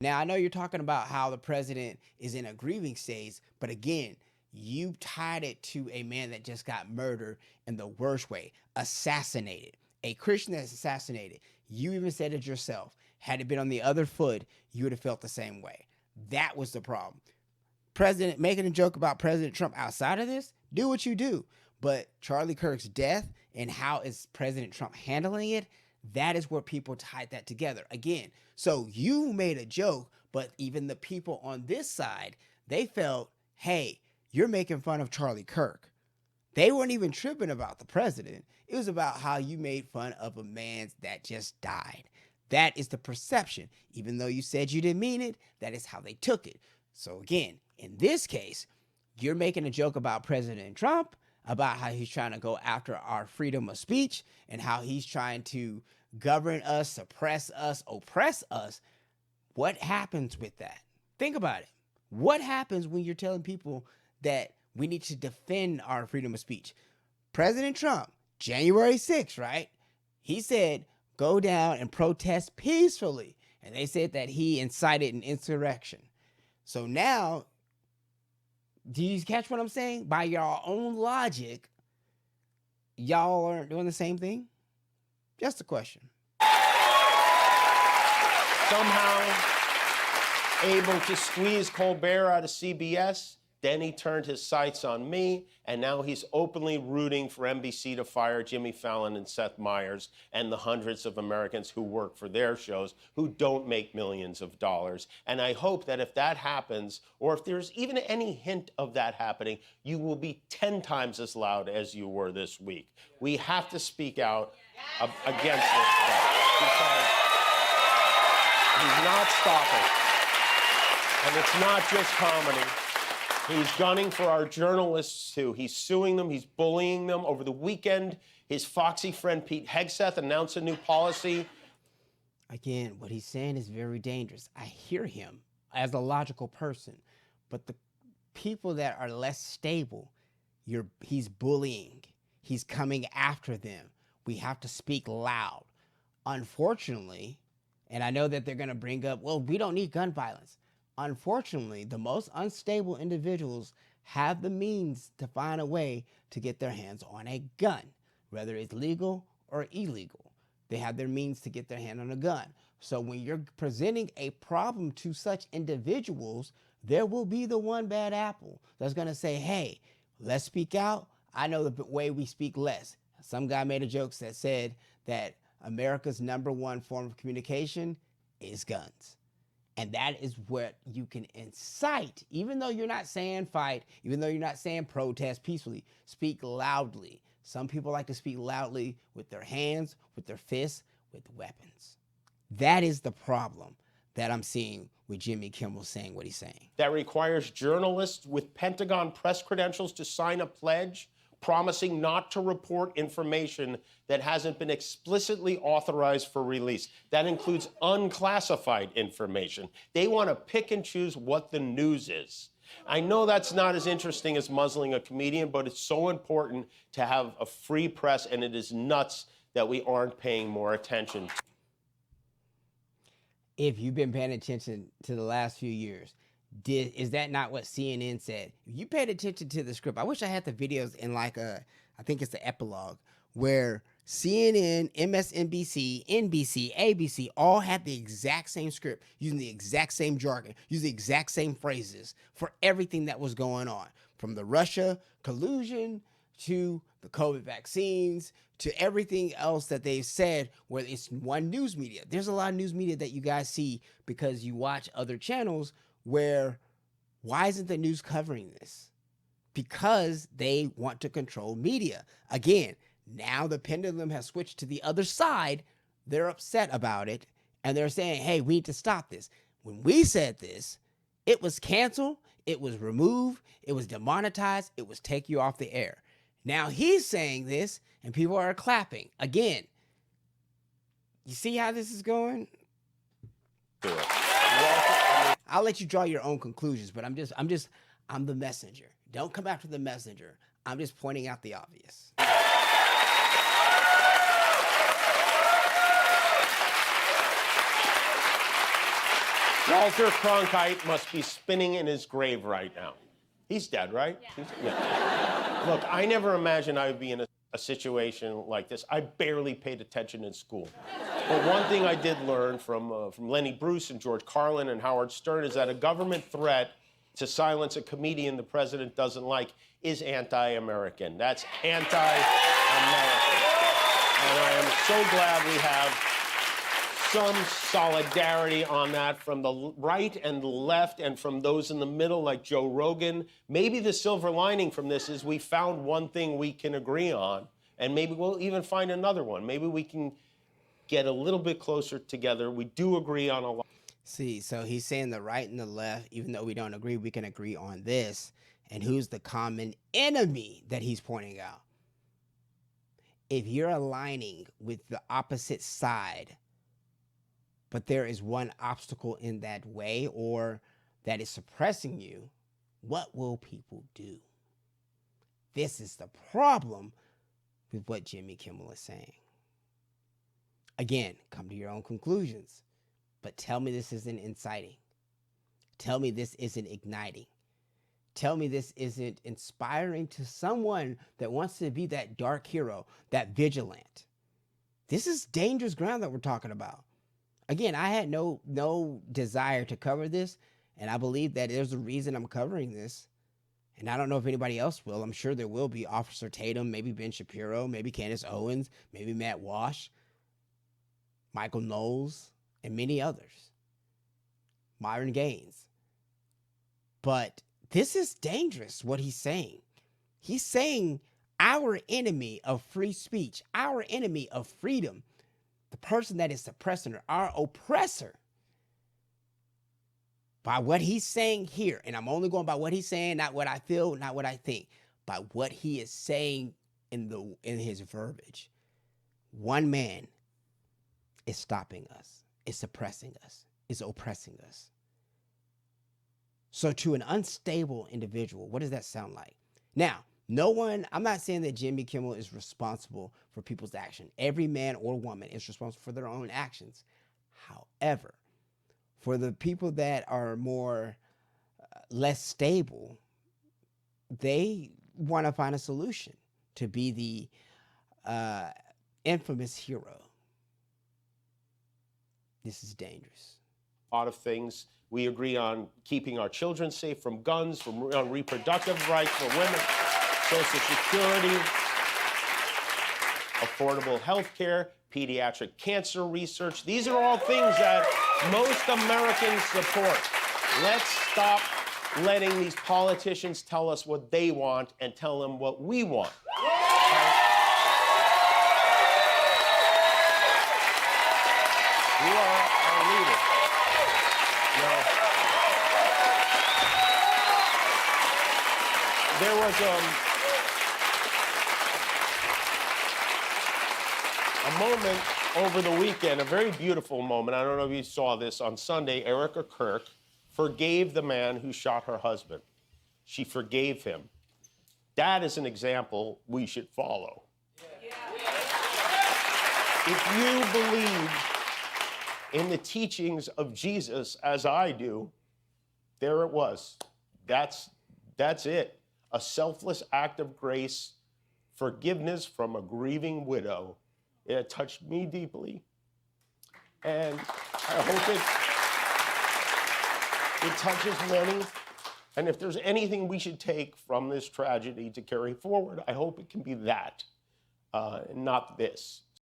Now, I know you're talking about how the president is in a grieving stage, but again, you tied it to a man that just got murdered in the worst way, assassinated, a Christian that's assassinated. You even said it yourself. Had it been on the other foot, you would have felt the same way. That was the problem. President making a joke about President Trump outside of this, do what you do. But Charlie Kirk's death and how is President Trump handling it, that is where people tied that together. Again, so you made a joke, but even the people on this side, they felt, hey, you're making fun of Charlie Kirk. They weren't even tripping about the president. It was about how you made fun of a man that just died. That is the perception. Even though you said you didn't mean it, that is how they took it. So again, in this case, you're making a joke about President Trump, about how he's trying to go after our freedom of speech and how he's trying to govern us, suppress us, oppress us. What happens with that? Think about it. What happens when you're telling people that we need to defend our freedom of speech? President Trump, January 6th, right? He said, go down and protest peacefully. And they said that he incited an insurrection. So now, do you catch what I'm saying? By your own logic, y'all aren't doing the same thing? Just a question. Somehow able to squeeze Colbert out of CBS. Then he turned his sights on me, and now he's openly rooting for NBC to fire Jimmy Fallon and Seth Meyers and the hundreds of Americans who work for their shows who don't make millions of dollars. And I hope that if that happens, or if there's even any hint of that happening, you will be 10 times as loud as you were this week. We have to speak out against this stuff because he's not stopping. And it's not just comedy. He's gunning for our journalists, too. He's suing them. He's bullying them. Over the weekend, his foxy friend Pete Hegseth announced a new policy. Again, what he's saying is very dangerous. I hear him as a logical person. But the people that are less stable, he's bullying. He's coming after them. We have to speak loud. Unfortunately, and I know that they're going to bring up, well, we don't need gun violence. Unfortunately, the most unstable individuals have the means to find a way to get their hands on a gun, whether it's legal or illegal. They have their means to get their hand on a gun. So when you're presenting a problem to such individuals, there will be the one bad apple that's going to say, hey, let's speak out. I know the way we speak less. Some guy made a joke that said that America's #1 form of communication is guns. And that is what you can incite, even though you're not saying fight, even though you're not saying protest peacefully, speak loudly. Some people like to speak loudly with their hands, with their fists, with weapons. That is the problem that I'm seeing with Jimmy Kimmel saying what he's saying. That requires journalists with Pentagon press credentials to sign a pledge promising not to report information that hasn't been explicitly authorized for release. That includes unclassified information. They want to pick and choose what the news is. I know that's not as interesting as muzzling a comedian, but it's so important to have a free press, and it is nuts that we aren't paying more attention. If you've been paying attention to the last few years, is that not what CNN said? If you paid attention to the script, I wish I had the videos in I think it's the epilogue, where CNN, MSNBC, NBC, ABC all had the exact same script, using the exact same jargon, using the exact same phrases for everything that was going on, from the Russia collusion to the COVID vaccines to everything else that they've said, where it's one news media. There's a lot of news media that you guys see because you watch other channels where, why isn't the news covering this? Because they want to control media. Again, now the pendulum has switched to the other side. They're upset about it, and they're saying, hey, we need to stop this. When we said this, it was canceled, it was removed, it was demonetized, it was take you off the air. Now he's saying this, and people are clapping. Again, you see how this is going? I'll let you draw your own conclusions, but I'm the messenger. Don't come after the messenger. I'm just pointing out the obvious. Walter Cronkite must be spinning in his grave right now. He's dead, right? Yeah. Look, I never imagined I would be in a situation like this. I barely paid attention in school. But one thing I did learn from Lenny Bruce and George Carlin and Howard Stern is that a government threat to silence a comedian the president doesn't like is anti-American. That's anti-American. And I am so glad we have some solidarity on that from the right and the left and from those in the middle like Joe Rogan. Maybe the silver lining from this is we found one thing we can agree on, and maybe we'll even find another one. Maybe we can get a little bit closer together. We do agree on a lot. See, so he's saying the right and the left, even though we don't agree, we can agree on this. And who's the common enemy that he's pointing out? If you're aligning with the opposite side, but there is one obstacle in that way or that is suppressing you, what will people do? This is the problem with what Jimmy Kimmel is saying. Again, come to your own conclusions, but tell me this isn't inciting. Tell me this isn't igniting. Tell me this isn't inspiring to someone that wants to be that dark hero, that vigilant. This is dangerous ground that we're talking about. Again, I had no desire to cover this, and I believe that there's a reason I'm covering this. And I don't know if anybody else will. I'm sure there will be. Officer Tatum, maybe Ben Shapiro, maybe Candace Owens, maybe Matt Walsh, Michael Knowles, and many others. Myron Gaines. But this is dangerous, what he's saying. He's saying our enemy of free speech, our enemy of freedom, the person that is suppressing her, our oppressor, by what he's saying here, and I'm only going by what he's saying, not what I feel, not what I think, by what he is saying in his verbiage. One man is stopping us, is suppressing us, is oppressing us. So to an unstable individual, what does that sound like? Now, I'm not saying that Jimmy Kimmel is responsible for people's action. Every man or woman is responsible for their own actions. However, for the people that are less stable, they want to find a solution to be the infamous hero. This is dangerous. A lot of things. We agree on keeping our children safe from guns, on reproductive rights for women, Social Security, affordable health care, pediatric cancer research. These are all things that most Americans support. Let's stop letting these politicians tell us what they want and tell them what we want. You are our leader. There was a moment over the weekend, a very beautiful moment. I don't know if you saw this on Sunday. Erica Kirk forgave the man who shot her husband. She forgave him. That is an example we should follow. If you believe in the teachings of Jesus, as I do, there it was. That's it. A selfless act of grace, forgiveness from a grieving widow. It touched me deeply. And I hope it touches many. And if there's anything we should take from this tragedy to carry forward, I hope it can be that, not this.